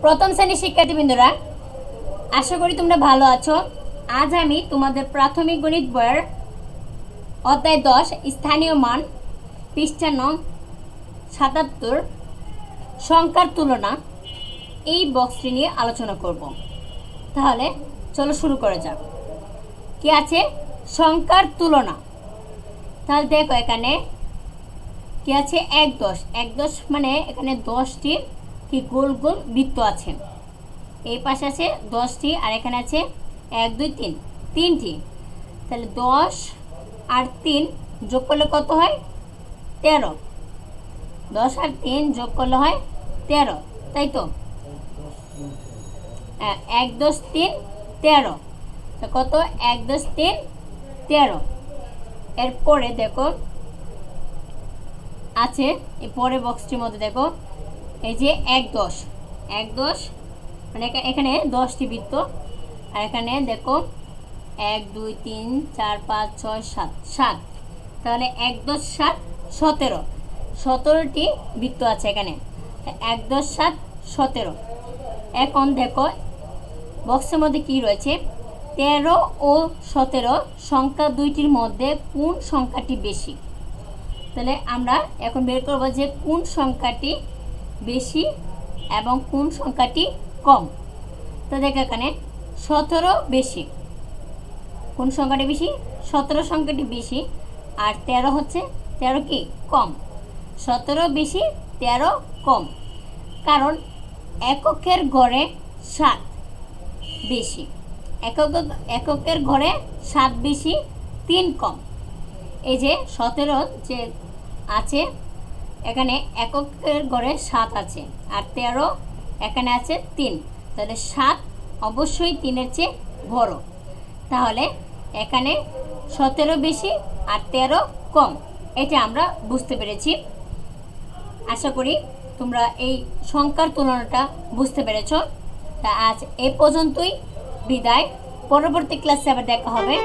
প্রথম শ্রেণীর শিক্ষার্থীবৃন্দরা, আশা করি তোমরা ভালো আছো। আজ আমি তোমাদের প্রাথমিক গণিত বইয়ের অধ্যায় 10 স্থানীয় মান পৃষ্ঠা নং 77 সংখ্যার তুলনা এই বক্সটি নিয়ে আলোচনা করব। তাহলে চলো শুরু করা যাক। কি আছে? সংখ্যার তুলনা। তাহলে দেখো এখানে কি আছে? 1 10 1 10 মানে এখানে 10টি কি গোল গোল বৃত্ত আছে। এই পাশে আছে 10টি আর এখানে আছে 1 2 3 3টি। তাহলে 10 আর 3 যোগ করলে কত হয়? 13। 10 আর 3 যোগ করলে হয় 13, তাই তো? 1 10 3 13। তো কত? 1 10 3 13। এরপরে দেখো আছে এই পরের বক্সটির মধ্যে দেখো এই যে 1 10 1 10 মানে এখানে 10টি বৃত্ত আর এখানে দেখো 1 2 3 4 5 6 7 7। তাহলে 1 10 7 17 17টি বৃত্ত আছে এখানে। 1 10 7 17। এখন দেখো বক্সের মধ্যে কি রয়েছে? 13 ও 17 সংখ্যা দুইটির মধ্যে কোন সংখ্যাটি বেশি? তাহলে আমরা এখন বের করব যে কোন সংখ্যাটি বেশি এবং কোন সংখ্যাটি কম। তো দেখো এখানে 17 বেশি। কোন সংখ্যাটি বেশি? 17 সংখ্যাটি বেশি। আর 13 হচ্ছে 13 কি কম। 17 বেশি, 13 কম। কারণ এককের ঘরে 7 বেশি। এককের ঘরে 7 বেশি, 3 কম। এই যে 17 যে আছে এখানে এককের ঘরে 7 আছে আর 13 এখানে আছে 3। তাহলে 7 অবশ্যই 3-এর চেয়ে বড়। তাহলে এখানে 17 বেশি আর 13 কম। এটা আমরা বুঝতে পেরেছি। আশা করি তোমরা এই সংখ্যার তুলনাটা বুঝতে পেরেছ। তা আজ এই পর্যন্তই। বিদায়। পরবর্তী ক্লাসে আবার দেখা হবে।